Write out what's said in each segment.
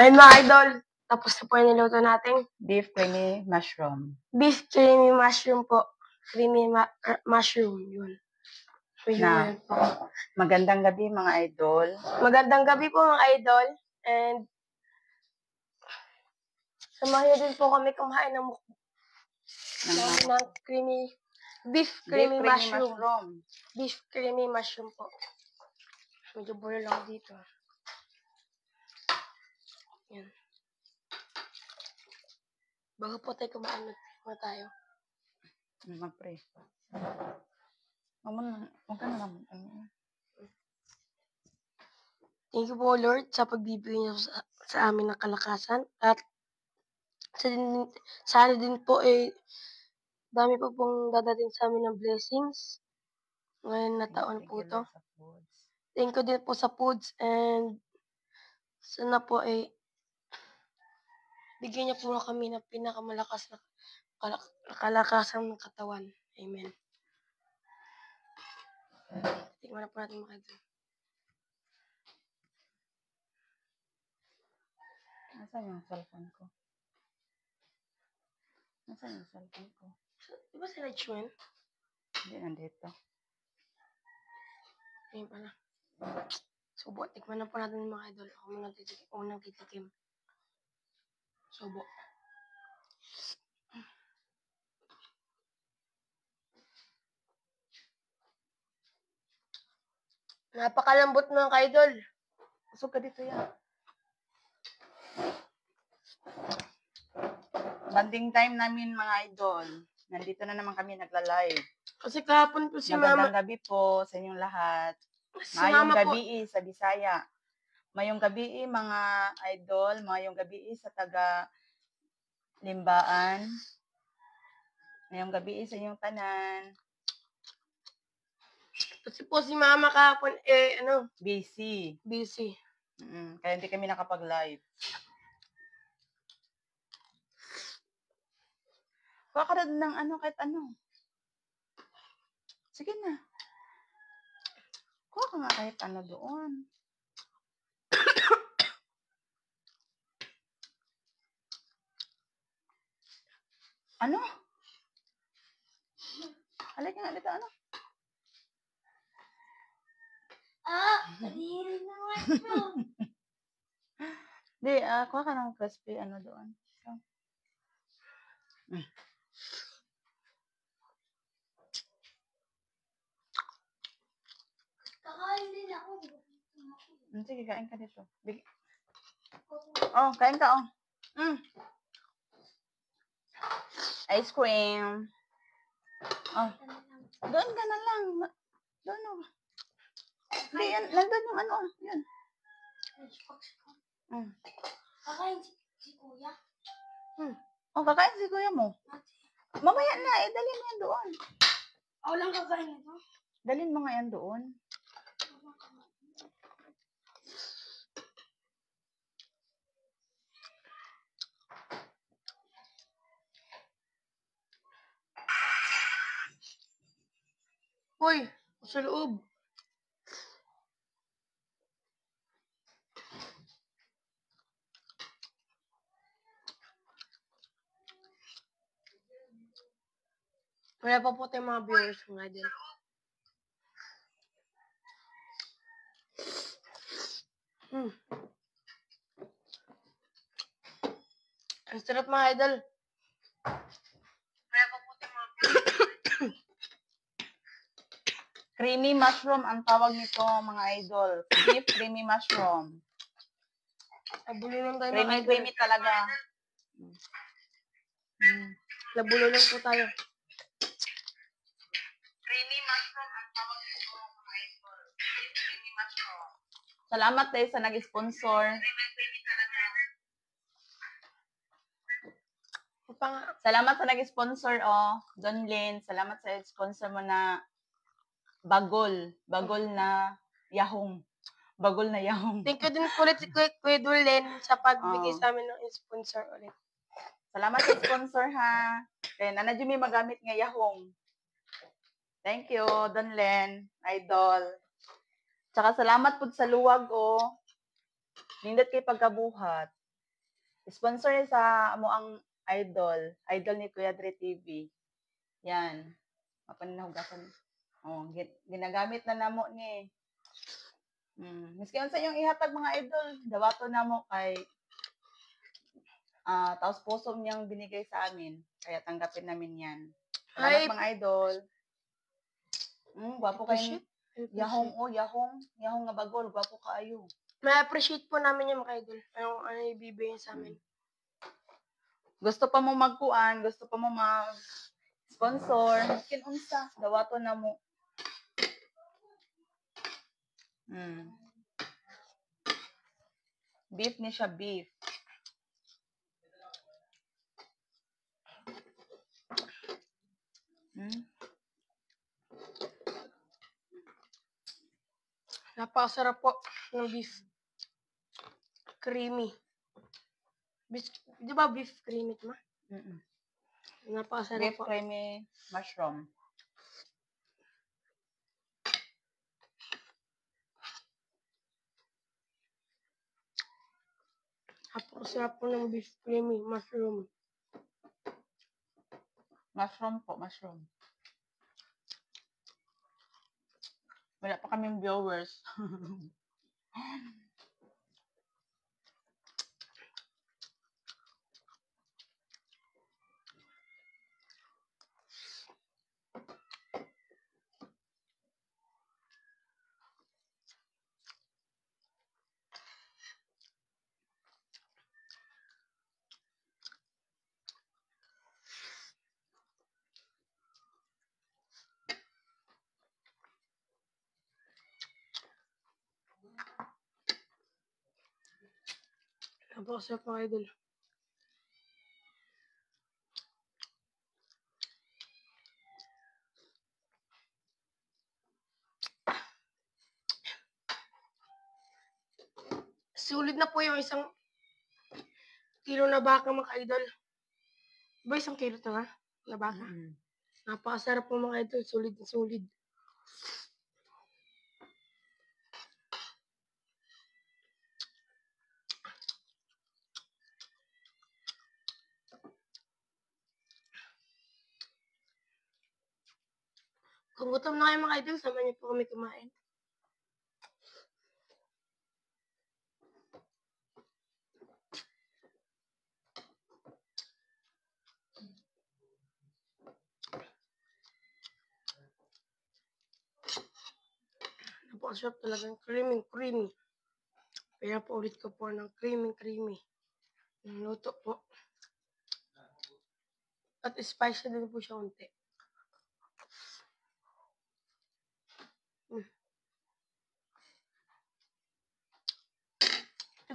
Ayun mga idol, tapos na po yung niluto natin. Beef creamy mushroom. Beef creamy mushroom po. Creamy mushroom, yun. Medyo Na. ngayon po. Magandang gabi mga idol. Magandang gabi po mga idol. And samahan niyo din po kami kumain ng creamy beef creamy mushroom. Beef creamy mushroom po. Medyo bulo lang dito. Yan. Bago po tayo kumain na tayo. Mag-pray. Huwag ka na lang. Thank you po Lord sa pagbibigay niyo sa amin ng kalakasan. At sana din po dami pa pong dadating sa amin ng blessings. Ngayon na taon po to. Thank you din po sa foods and sana po bigyan niyo po kami ng pinakamalakas na kalakasan ng katawan. Amen. Tingnan na po natin mga idol. Nasaan yung cellphone ko? Nasaan yung cellphone ko? Di ba si Richmond? Hindi, nandito. Ayun pala. Subo. Tikman na po natin mga idol. Ako unang titikim. Subo. Napakalambot mga ka-idol. Usog ka dito yan. Banding time namin mga idol. Nandito na naman kami nagla-live. Kasi kahapon po si Magandang Mama. gabi po sa inyong lahat. Si Mayong Mama gabi sa Bisaya. Mayong gabi mga idol. Mayong gabi sa taga Limbaan. Mayong gabi sa inyong tanan. Kasi po si Mama kahapon Busy. Kaya hindi kami nakapag-live. Kuha ka rin ng kahit ano. Sige na. Kuha ka nga kahit ano doon. Ano? Halika nga dito, ano? Kadiri naman po. Hindi, kuha ka ng crispy doon. So. Kakain din ako. Sige, kain ka dito. Kain ka, Ice cream. Doon ka na lang. Doon, Hindi, yan. Nandun yung yan. Kakain si Kuya. Kakain si Kuya mo. Mamaya na, dalhin mo yan doon. Ako lang kakain ito. Dalhin mo nga yan doon. Hoy, sa loob. Wala pa po tayong mga viewers nga din. Ang sarap mga idol. Wala pa po tayong mga viewers. Creamy mushroom ang tawag nito mga idol. Beef creamy mushroom. Nabulunong tayo mga idol. Creamy talaga. Nabulunong po tayo. Creamy mushroom ang tawag nito mga idol. Beef creamy mushroom. Salamat tayo sa nag-sponsor. Creamy talaga. Salamat sa nag-sponsor, Don Lynn. Salamat sa sponsor mo na Bagol na Yahong. Bagol na Yahong. Thank you din ulit si Kuya Dulen sa pagbigay sa amin ng sponsor ulit. Salamat sa sponsor ha. Kaya nanadyo may magamit nga Yahong. Thank you, Don Len, idol. Tsaka salamat po sa luwag, Nindot kay pagkabuhat. Sponsor sa amo ang idol ni Kuya Dre TV. Yan. Mapanahugasan. Oh, ginagamit na namo ni. Miski unsa yung ihatag mga idol, dawato namo kay taos puso niyang binigay sa amin. Kaya tanggapin namin yan. Salamat mga idol. Gwapo kayo. Yahong nga bagol. Gwapo kaayo. May appreciate po namin yung mga idol. Ano ibibigay sa amin. Gusto pa mo magkuan, gusto pa mo mag-sponsor, miskin unsa, dawato na mo. Beef ni siya, beef. Napakasarap po ng beef. Creamy. Di ba beef creamy ito ma? Napakasarap beef po. Creamy mushroom. Napakasarap po ng beef creamy mushroom. Mushroom po, mushroom. Wala pa kaming viewers. Napakasarap mga idol. Sulit na po yung 1 kilo na baka mga idol. Ba 1 kilo ito nga? Na baka. Napakasarap po mga idol. Sulit na sulit. Kung gutom na kayo mga idol, sama niyo po kami kumain. Napakasarap talagang creamy. Kaya po ulit ko po ng creamy. Luto po. At spicy din po siya unti.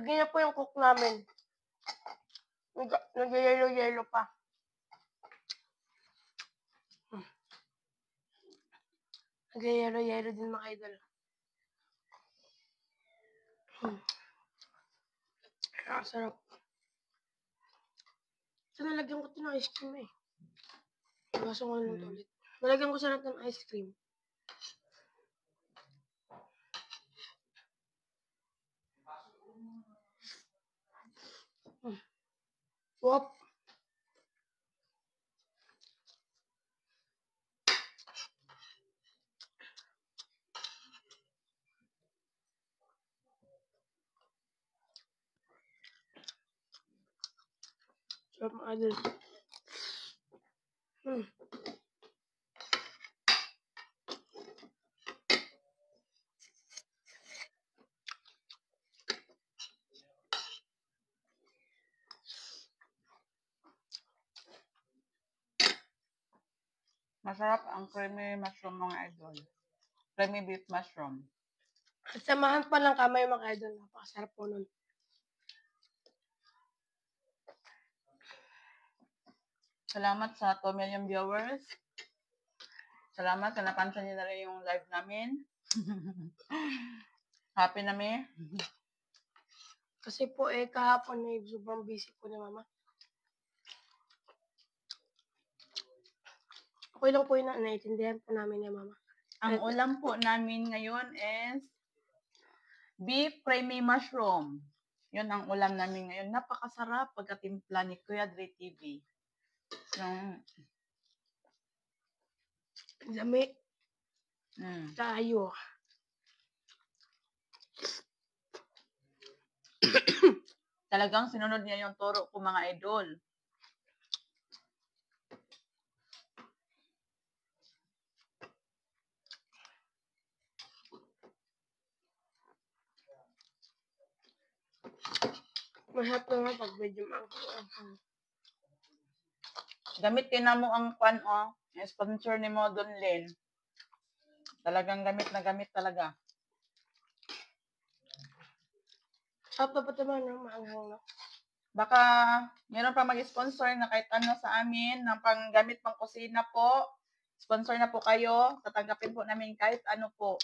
Sige na po yung cook namin. Nag-yellow pa. Nag-yellow din mga idol. Sarap. So, nalagyan ko ito ng ice cream eh. Kaso nga lang ulit. Nalagyan ko sa lahat ng ice cream. Wop. Sarap mga idol. Masarap ang creamy mushroom mga idol. Creamy beef mushroom. At samahan pa lang kamay mga idol. Napakasarap po nun. Salamat sa 2 million viewers. Salamat na napansin niyo na rin yung live namin. Happy na mi. Kasi po kahapon sobrang busy po ni mama. Okay lang po yun na naiintindihan po namin ni mama. Ang ulam po namin ngayon is beef creamy mushroom. Yun ang ulam namin ngayon. Napakasarap pagkatimpla ni Kuya Dre TV. Yung, Dami mm. tayo. Talagang sinunod niya yung turo ko mga idol. Masarap naman pag medyo maanghang. Gamit din na mo ang pan, sponsor ni mo, Donlin. Talagang gamit na gamit talaga. Sarap dapat naman ng maanghang na. Baka meron pa mag-sponsor na kahit ano sa amin ng panggamit pang kusina po. Sponsor na po kayo. Tatanggapin po namin kahit ano po.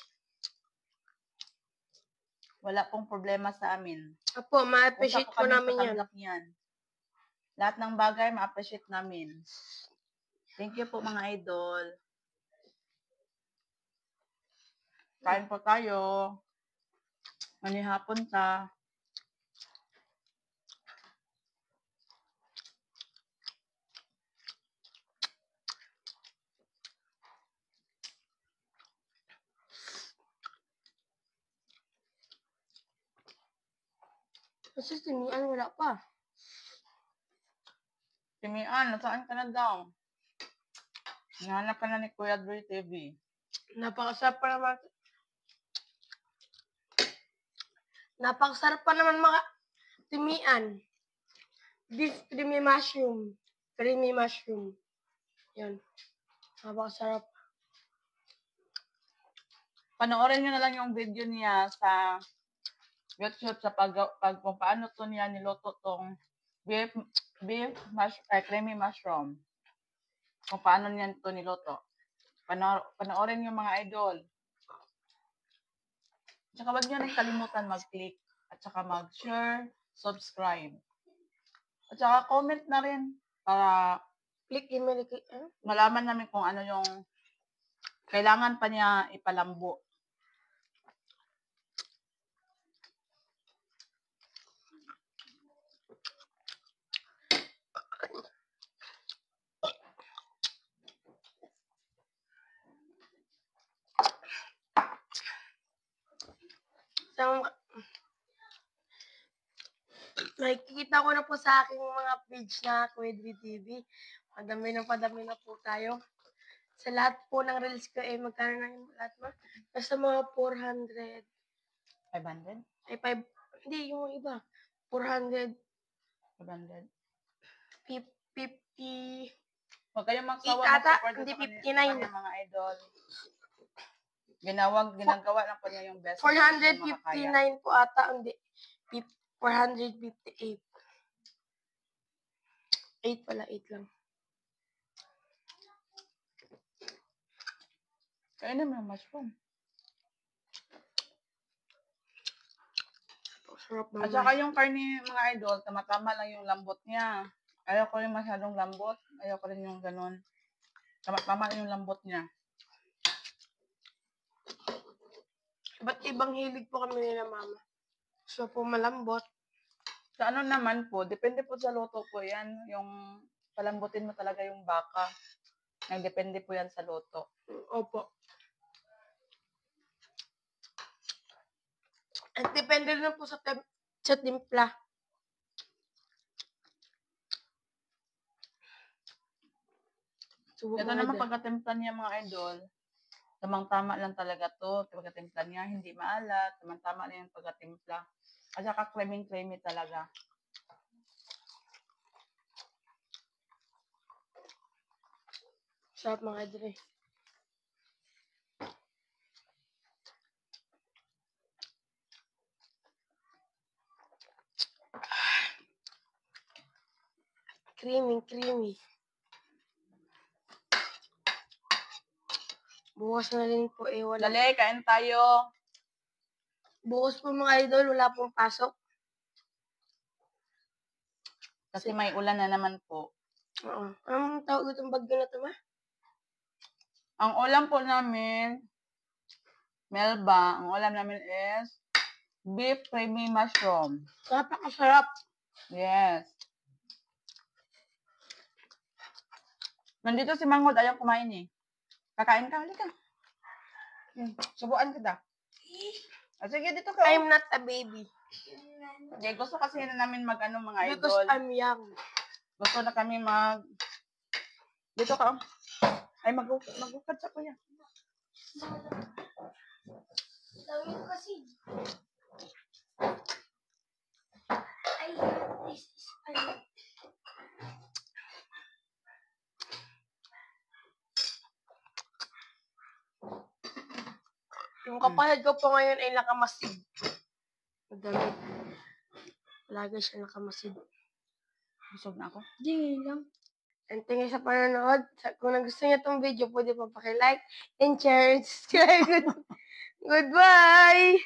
Wala pong problema sa amin. Apo, ma-appreciate Punta po kami namin yan. tatanggap niyan. Lahat ng bagay ma-appreciate namin. Thank you po mga idol. Kain po tayo. Manihapon ta. Kasi tinian, wala pa. Timian, nasaan ka na daw? Nahanap ka na ni Kuya Dre TV. Napakasarap pa naman. Napakasarap pa naman mga timian. Beef creamy mushroom. Creamy mushroom. Yan. Napakasarap. Panoorin nyo na lang yung video niya sa YouTube sa kung paano to niya niluto tong creamy mushroom. Kung paano niya to niluto. Panoorin yung mga idol. Tsaka wag nyo rin kalimutan mag-click at saka mag-share, subscribe. At saka comment na rin para Click email. malaman namin kung ano yung kailangan pa niya ipalambo. Nakikita ko na po sa aking mga page na Kuya Dre TV. Padami na po tayo. Sa lahat po ng reels ko, magkano na yung lahat mo? Basta mga 400. 500? Ay, 5. Hindi, yung iba. 400. 500? 50. Huwag kayong magsawa Itata, mag-support hindi, sa 59. kanya mga idol. Ginagawa lang po niya yung best. 459 po ata, hindi. 458. 8 pala, 8 lang. Kainin mo yung mushroom. Sarap At naman. saka yung karne mga idol, tama-tama lang yung lambot niya. Ayaw ko rin masyadong lambot. Ayaw ko rin yung ganun. Tama-tama yung lambot niya. Ba't ibang hilig po kami nila mama? So po malambot. Sa ano naman po, depende po sa luto po yan. Yung palambutin mo talaga yung baka. Nagdepende po yan sa luto. Opo. At depende rin po sa timpla. Ito naman pagkatimpla niya mga idol, tamang-tama lang talaga to. Pagkatimpla niya, hindi maalat. Tamang-tama lang yung pagkatimpla. At saka creamy talaga. Sarap mga Dre. Creamy. Bukas na rin po wala. Dali, kain tayo. Bukas po mga idol, wala pong pasok. Kasi may ulan na naman po. Oo. Anong tawag itong bagyo na ito, ma? Ang ulam po namin, Melba, ang ulam namin is Beef creamy mushroom. Napakasarap. Yes. Nandito si Mangod, ayaw kumain eh. Kakain ka, halika. Subuan kita. Sige, dito ka. I'm not a baby. Hindi, gusto kasi na namin mag-ano mga Because idol. I'm young. Gusto na kami Dito ka. Ay, mag-ukad sa kuya. Dami ko kasi. Ay, this is Yung kapatid ko po ngayon ay nakamasid. Madami. Lagi siya nakamasid. Busog na ako. Hindi lang. And thank you sa panonood. Kung nagustuhan niyo itong video, pwede pa paki-like and share and subscribe. Goodbye!